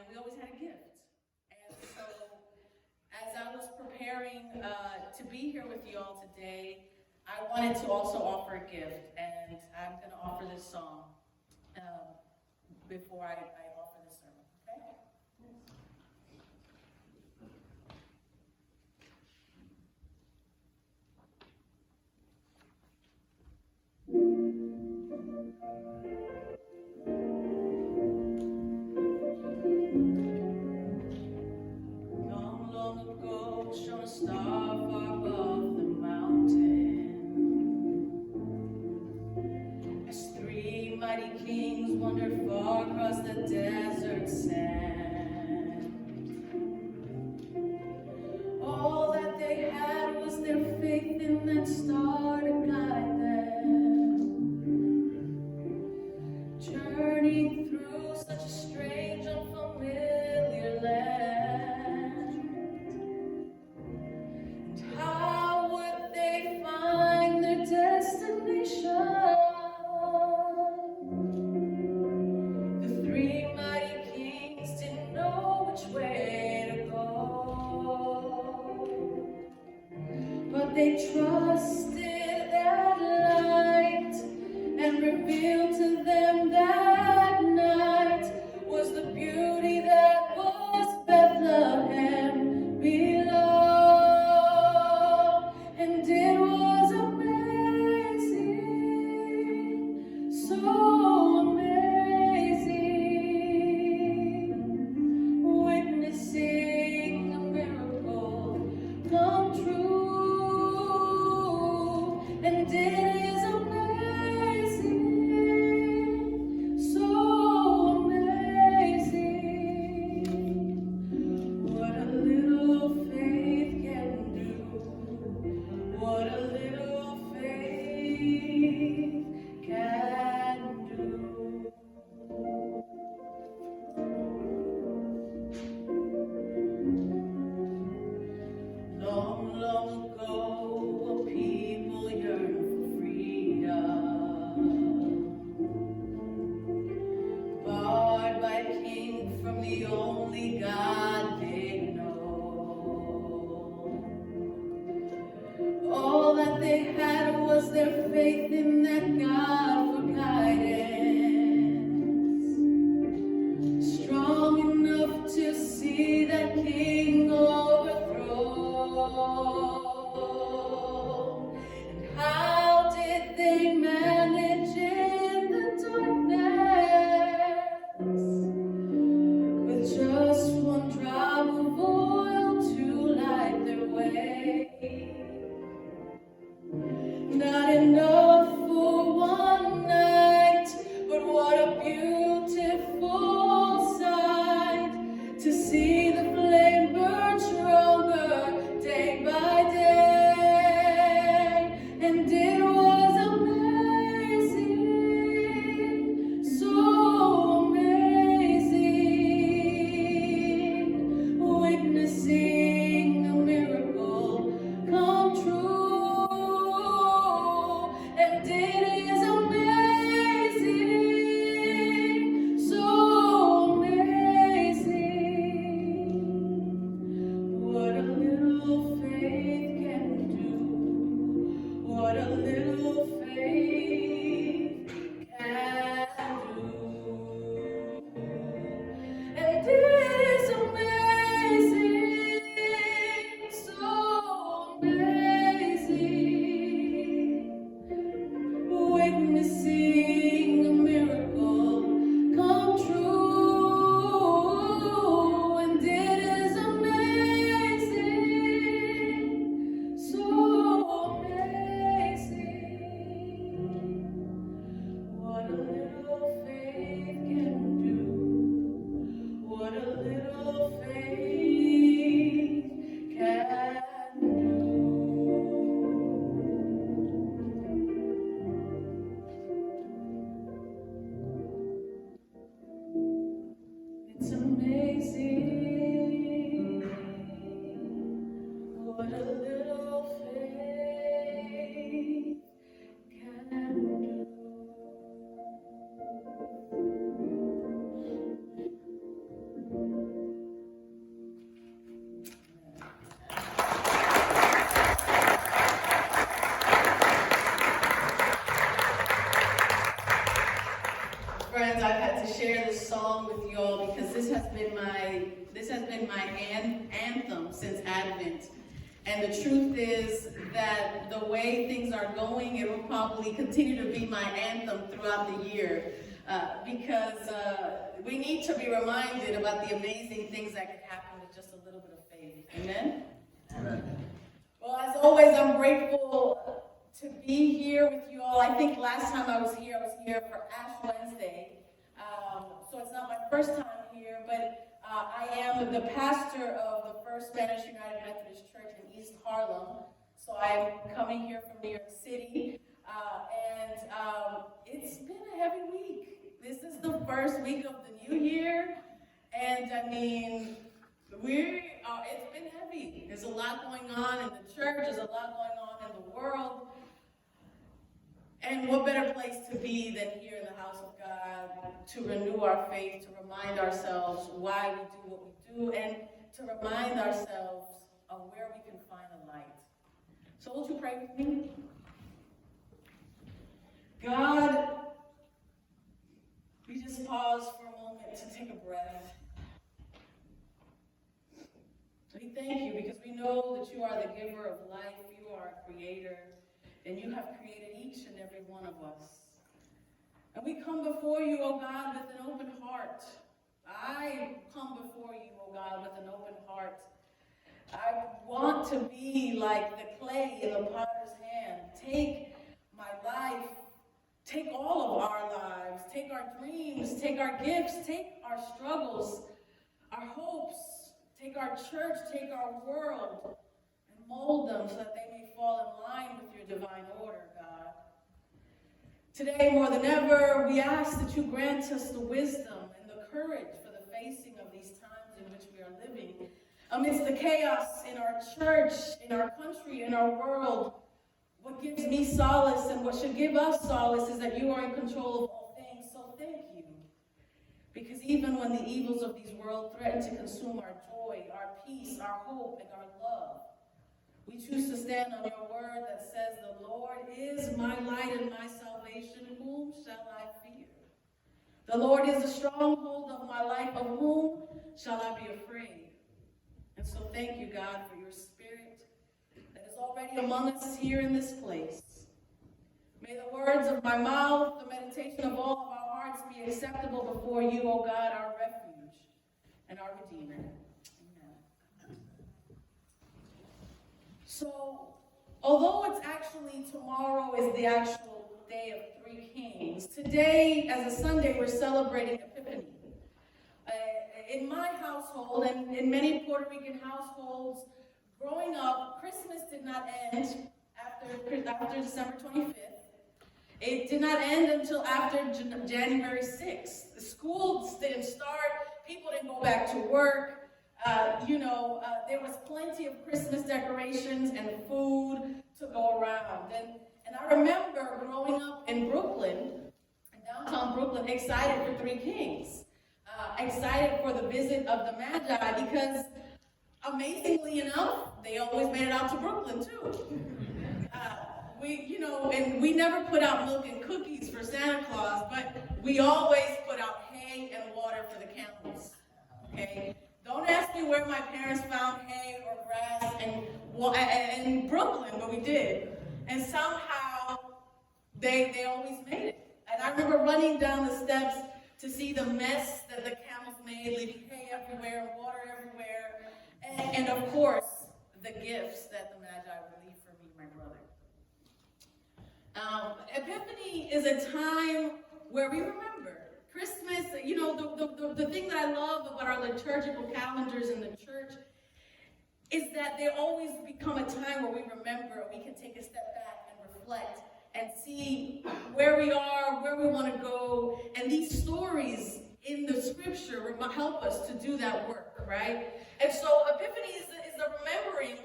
we always had a gift. And so, as I was preparing to be here with you all today, I wanted to also offer a gift, and I'm going to offer this song before I offer the sermon, okay? Long, long ago, shone a star far above the mountain, as three mighty kings wandered far across the desert sand. All that they had was their faith in that star to guide them, journeying through such a strange, unfamiliar land. And how would they find their destination? The three mighty kings didn't know which way to go, but they trusted that light, and revealed to them that night was the beauty that was Bethlehem below. And it was amazing, so amazing, witnessing a miracle come true. And it is amazing, so amazing, what a little faith can do, what a little faith can do. Long, long ago, a people yearned for freedom, barred by a king from the only God they know. All that they had was their faith in that God for guidance, strong enough to see that king overthrow. And how did they manage in the darkness, with just one drop of oil to light their way? Not enough friends, I've had to share this song with y'all because this has been my anthem since Advent. And the truth is that the way things are going, it will probably continue to be my anthem throughout the year because we need to be reminded about the amazing things that can happen with just a little bit of faith. Amen? Amen. Well, as always, I'm grateful to be here with you all. I think last time I was here for Ash Wednesday. So it's not my first time here, but I am the pastor of the First Spanish United Methodist Church in East Harlem. So I'm coming here from New York City, and it's been a heavy week. This is the first week of the new year, and I mean, it's been heavy. There's a lot going on in the church. There's a lot going on in the world. And what better place to be than here in the house of God to renew our faith, to remind ourselves why we do what we do, and to remind ourselves of where we can find the light. So won't you pray with me? God, we just pause for a moment to take a breath. We thank you because we know that you are the giver of life, you are a creator, and you have created each and every one of us. And we come before you, O God, with an open heart. I come before you, O God, with an open heart. I want to be like the clay in the potter's hand. Take my life, take all of our lives, take our dreams, take our gifts, take our struggles, our hopes, take our church, take our world, and mold them so that they may fall in line with your divine order, God. Today, more than ever, we ask that you grant us the wisdom and the courage for the facing of these times in which we are living. Amidst the chaos in our church, in our country, in our world, what gives me solace and what should give us solace is that you are in control of all things. So thank you. Because even when the evils of this world threaten to consume our joy, our peace, our hope, and our love, we choose to stand on your word that says, the Lord is my light and my salvation. Whom shall I fear? The Lord is the stronghold of my life. Of whom shall I be afraid? And so thank you, God, for your spirit that is already among us here in this place. May the words of my mouth, the meditation of all of our hearts be acceptable before you, O God, our refuge and our Redeemer. Amen. So, although it's actually tomorrow is the actual day of Three Kings, today, as a Sunday, we're celebrating Epiphany. In my household, and in many Puerto Rican households, growing up, Christmas did not end after December 25th. It did not end until after January 6th. The schools didn't start. People didn't go back to work. There was plenty of Christmas decorations and food to go around. And I remember growing up in Brooklyn, in downtown Brooklyn, excited for Three Kings. Excited for the visit of the Magi because, amazingly enough, they always made it out to Brooklyn too. We never put out milk and cookies for Santa Claus, but we always put out hay and water for the camels. Okay? Don't ask me where my parents found hay or grass in Brooklyn, but we did. And somehow they always made it. And I remember running down the steps to see the mess that the camels made, leaving hay everywhere, water everywhere, and of course, the gifts that the Magi would leave for me and my brother. Epiphany is a time where we remember. Christmas, the thing that I love about our liturgical calendars in the church is that they always become a time where we remember, we can take a step back and reflect and see where we are, where we want to go. And these stories in the scripture help us to do that work, right? And so Epiphany is the remembering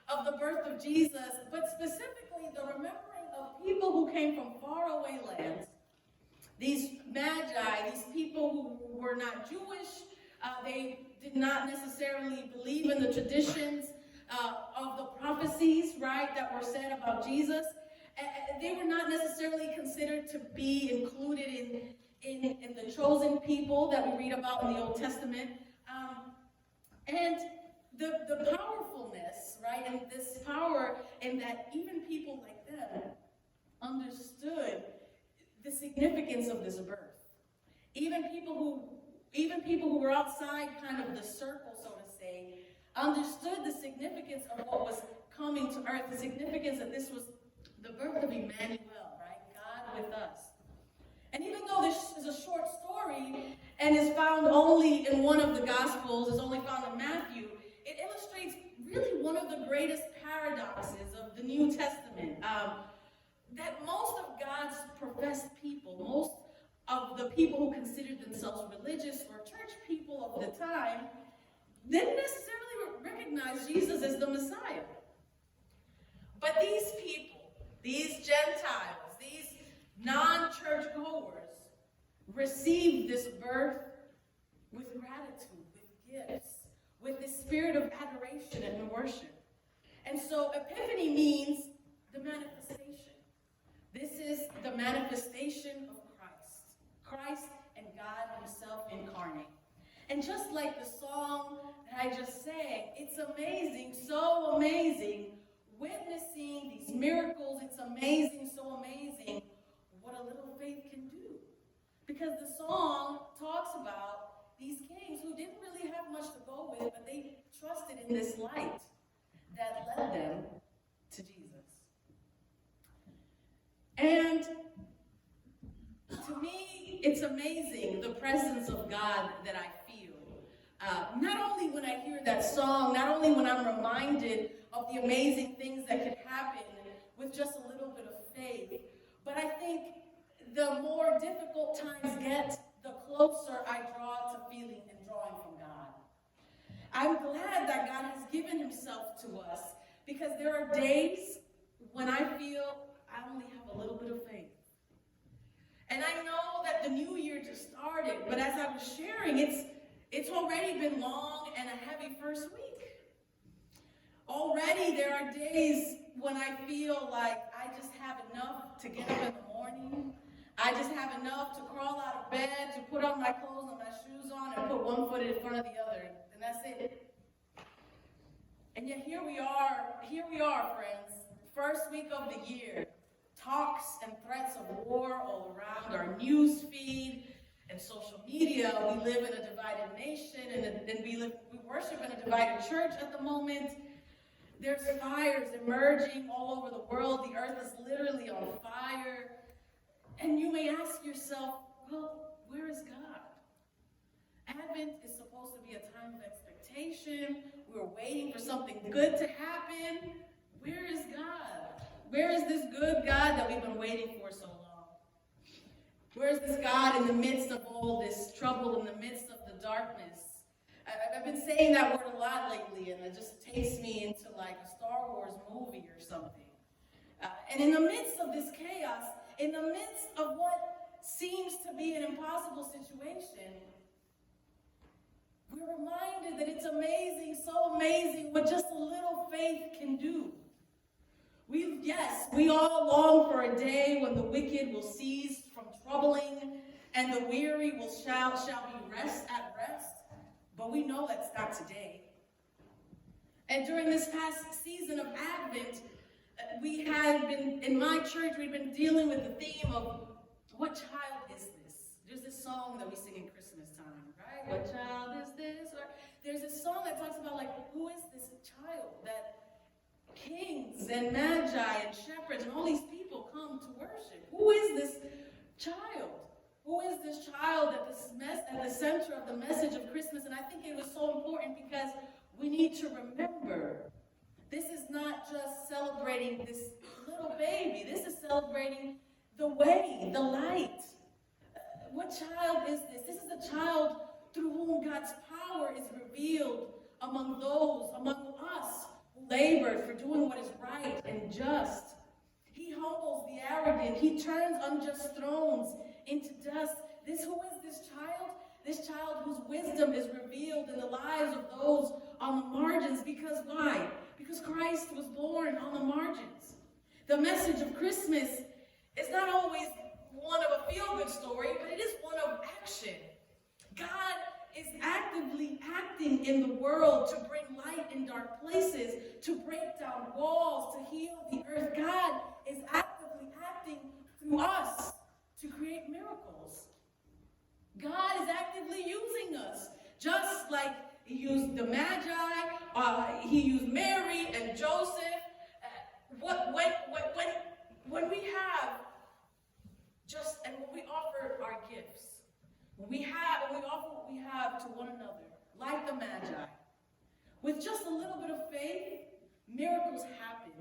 of the birth of Jesus, but specifically the remembering of people who came from faraway lands. These magi, these people who were not Jewish, they did not necessarily believe in the traditions of the prophecies, right, that were said about Jesus. They were not necessarily considered to be included in the people that we read about in the Old Testament. And the powerfulness, right, and this power in that even people like them understood the significance of this birth. Even people who were outside kind of the circle, so to say, understood the significance of what was coming to earth, the significance that this was the birth of Emmanuel, right? God with us. And even though this is a short story and is found only in one of the Gospels, is only found in Matthew, it illustrates really one of the greatest paradoxes of the New Testament. That most of God's professed people, most of the people who considered themselves religious or church people of the time, didn't necessarily recognize Jesus as the Messiah. But these people, these Gentiles, these non-church goers, received this birth with gratitude, with gifts, with the spirit of adoration and worship. And so Epiphany means the manifestation. This is the manifestation of Christ and God himself incarnate. And just like the song that I just sang, it's amazing, so amazing, witnessing these miracles. It's amazing, so amazing, what a little faith can do. Because the song talks about these kings who didn't really have much to go with, but they trusted in this light that led them to Jesus. And to me, it's amazing the presence of God that I feel. Not only when I hear that song, not only when I'm reminded of the amazing things that could happen with just a little bit of faith, but I think the more difficult times get, the closer I draw to feeling and drawing from God. I'm glad that God has given himself to us, because there are days when I feel I only have a little bit of faith. And I know that the new year just started, but as I was sharing, it's already been long and a heavy first week. Already there are days when I feel like I just have enough to get up in the morning. I just have enough to crawl out of bed, to put on my clothes and my shoes on and put one foot in front of the other, and that's it. And yet here we are, friends, first week of the year. Talks and threats of war all around our news feed and social media. We live in a divided nation, and we worship in a divided church at the moment. There's fires emerging all over the world. The earth is literally on fire. And you may ask yourself, well, where is God? Advent is supposed to be a time of expectation. We're waiting for something good to happen. Where is God? Where is this good God that we've been waiting for so long? Where is this God in the midst of all this trouble, in the midst of the darkness? I've been saying that word a lot lately, and it just takes me into like a Star Wars movie or something. And in the midst of this chaos, in the midst of what seems to be an impossible situation, we're reminded that it's amazing, so amazing, what just a little faith can do. We all long for a day when the wicked will cease from troubling and the weary shall be at rest. But we know that's not today. And during this past season of Advent, we had been, in my church, we've been dealing with the theme of what child is this? There's this song that we sing in Christmas time, right? What child is this? Or there's this song that talks about, like, who is this child that kings and magi and shepherds and all these people come to worship? Who is this child? Who is this child at the center of the message of Christmas? And I think it was so important because we need to remember, this is not just celebrating this little baby. This is celebrating the way, the light. What child is this? This is a child through whom God's power is revealed among us who labored for doing what is right and just. He humbles the arrogant. He turns unjust thrones into dust. Who is this child? This child whose wisdom is revealed in the lives of those on the margins. Because why? Because Christ was born on the margins. The message of Christmas is not always one of a feel-good story, but it is one of action. acting in the world to bring light in dark places, to break down walls, to heal the earth. God is actively acting through us to create miracles. God is actively using us, just like he used the Magi, he used Mary and Joseph. When we have and when we offer our gifts, when we offer what we have to one another, like the Magi, with just a little bit of faith, miracles happen.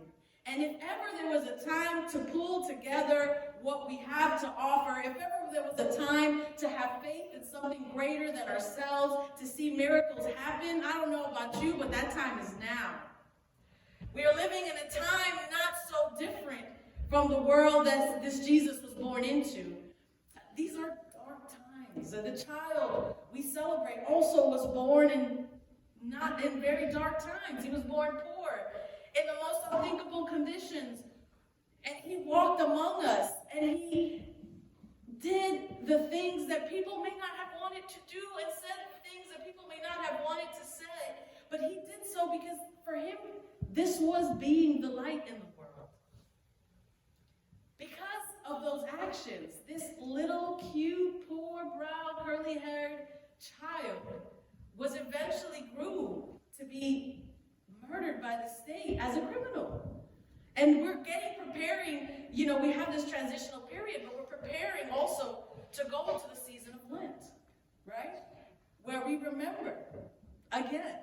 And if ever there was a time to pull together what we have to offer, if ever there was a time to have faith in something greater than ourselves, to see miracles happen, I don't know about you, but that time is now. We are living in a time not so different from the world that this Jesus was born into. These are dark times. The child we celebrate also was born not in very dark times. He was born poor, in the most unthinkable conditions. And he walked among us, and he did the things that people may not have wanted to do, and said things that people may not have wanted to say. But he did so because for him, this was being the light in the world. Because of those actions, this little, cute, poor-browed, curly-haired child was eventually groomed to be murdered by the state as a criminal. And we're preparing, we have this transitional period, but we're preparing also to go into the season of Lent, right? Where we remember again.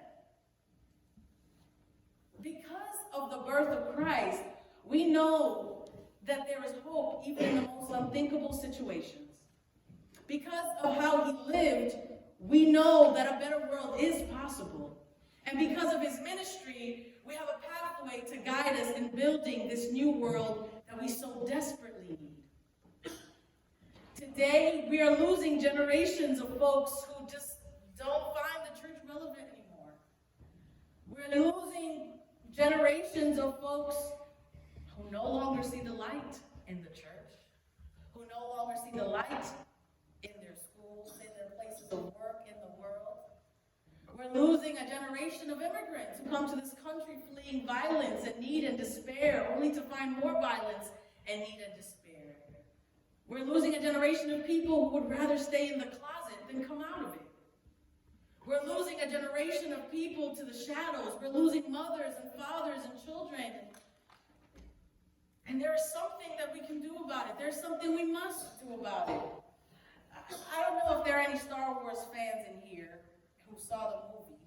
Because of the birth of Christ, we know that there is hope even in the most unthinkable situations. Because of how he lived, we know that a better world is possible. And because of his ministry, we have a pathway to guide us in building this new world that we so desperately need. Today, we are losing generations of folks who just don't find the church relevant anymore. We're losing generations of folks who no longer see the light in the church, who no longer see the light in their schools, in their places of work, in the world. We're losing a generation of immigrants who come to this country fleeing violence and need and despair, only to find more violence and need and despair. We're losing a generation of people who would rather stay in the closet than come out of it. We're losing a generation of people to the shadows. We're losing mothers and fathers and children. And there is something that we can do about it. There's something we must do about it. I don't know if there are any Star Wars fans in here who saw the movie,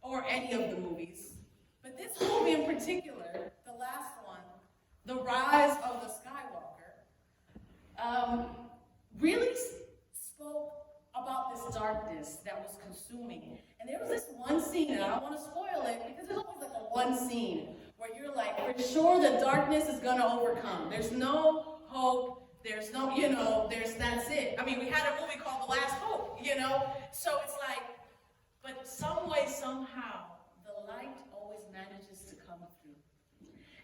or any of the movies. But this movie in particular, the last one, The Rise of the Skywalker, really spoke about this darkness that was consuming. And there was this one scene, and I don't want to spoil it, because there's always like a one scene where you're like, for sure the darkness is going to overcome. There's no hope. There's no, that's it. I mean, we had a movie called The Last Hope, So it's like, but some way, somehow, the light always manages to come through.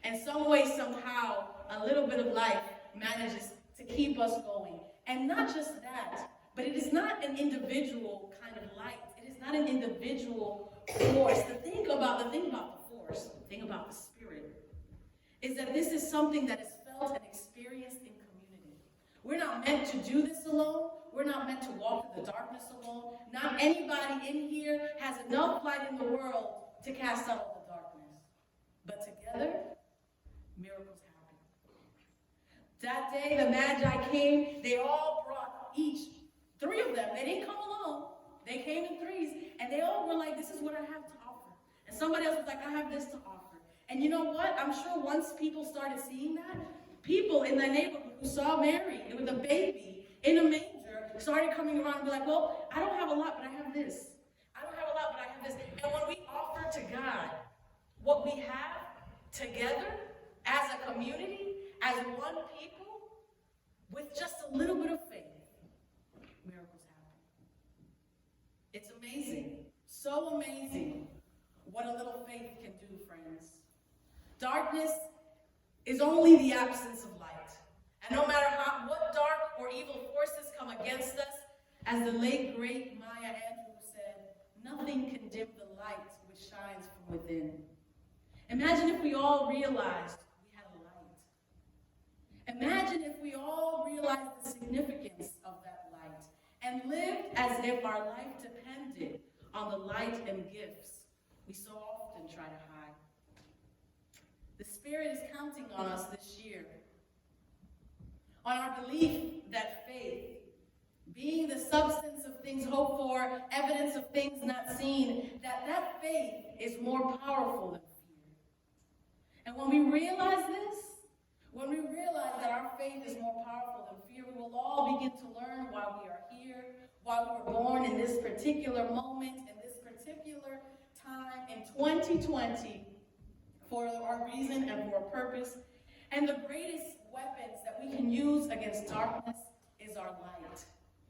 And some way, somehow, a little bit of life manages to keep us going. And not just that, but it is not an individual kind of light. It is not an individual force. The thing about the force, the thing about the Spirit, is that this is something that is felt and experienced in community. We're not meant to do this alone. We're not meant to walk in the darkness alone. Not anybody in here has enough light in the world to cast out all the darkness. But together, miracles happen. That day the Magi came, they all brought three of them. They didn't come alone. They came in threes, and they all were like, this is what I have to offer. And somebody else was like, I have this to offer. And you know what? I'm sure once people started seeing that, people in the neighborhood who saw Mary with a baby in a manger started coming around and be like, well, I don't have a lot, but I have this. I don't have a lot, but I have this. And when we offer to God what we have together as a community, as one people, with just a little bit of faith, miracles happen. It's amazing, so amazing what a little faith can do, friends. Darkness is only the absence of light. And no matter what dark or evil forces come against us, as the late, great Maya Angelou nothing can dim the light which shines from within. Imagine if we all realized we had a light. Imagine if we all realized the significance of that light and lived as if our life depended on the light and gifts we so often try to hide. The Spirit is counting on us this year, on our belief that faith, being the substance of things hoped for, evidence of things not seen, that faith is more powerful than fear. And when we realize this, when we realize that our faith is more powerful than fear, we will all begin to learn why we are here, why we were born in this particular moment, in this particular time, in 2020, for our reason and for a purpose. And the greatest weapons that we can use against darkness is our light.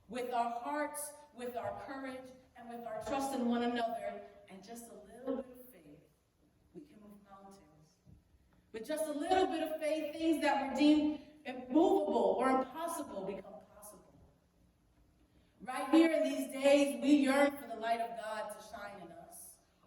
With our hearts, with our courage, and with our trust in one another, and just a little bit of faith, we can move mountains. With just a little bit of faith, things that were deemed immovable or impossible become possible. Right here in these days, we yearn for the light of God to shine in us.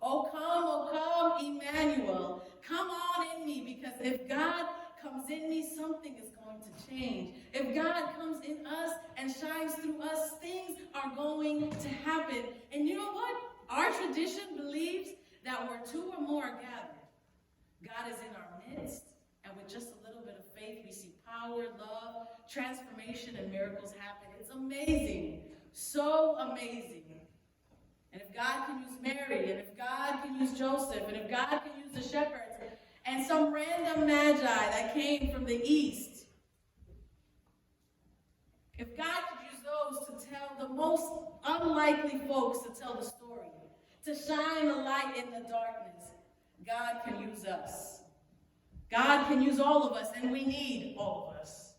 Oh come, Emmanuel. Come on in me, because if God comes in me, something is going to change. If God comes in us and shines through us, things are going to happen. And you know what? Our tradition believes that where two or more are gathered, God is in our midst. And with just a little bit of faith, we see power, love, transformation, and miracles happen. It's amazing. So amazing. And if God can use Mary, and if God can use Joseph, and if God can use the shepherds, and some random magi that came from the east, if God could use those to tell the most unlikely folks to tell the story, to shine the light in the darkness, God can use us. God can use all of us, and we need all of us.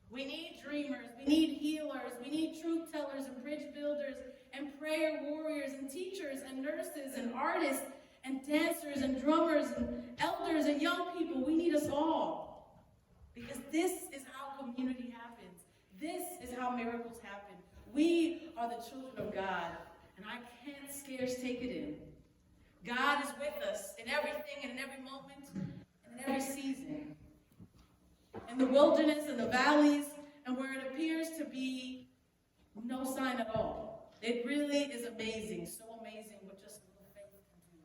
We need dreamers, we need healers, we need truth tellers and bridge builders and prayer warriors and teachers and nurses and artists and dancers and drummers and elders and young people. We need us all. Because this is how community happens. This is how miracles happen. We are the children of God, and I can't scarce take it in. God is with us in everything and in every moment and in every season. In the wilderness and the valleys, and where it appears to be no sign at all. It really is amazing, so amazing what just a little faith can do.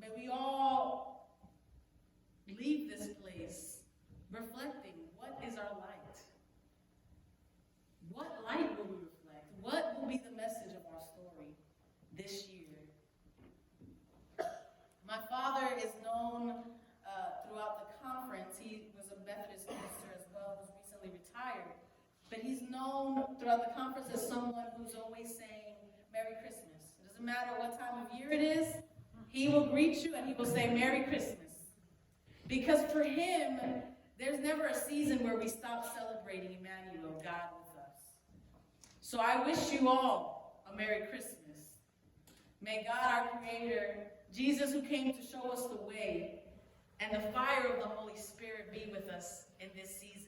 May we all leave this place reflecting, what is our light? What light will we reflect? What will be the message of our story this year? My father is known throughout the conference. He was a Methodist minister as well, who's recently retired. But he's known throughout the conference as someone who's always saying, Merry Christmas. It doesn't matter what time of year it is, he will greet you and he will say, Merry Christmas. Because for him, there's never a season where we stop celebrating Emmanuel, God with us. So I wish you all a Merry Christmas. May God, our Creator, Jesus who came to show us the way, and the fire of the Holy Spirit be with us in this season.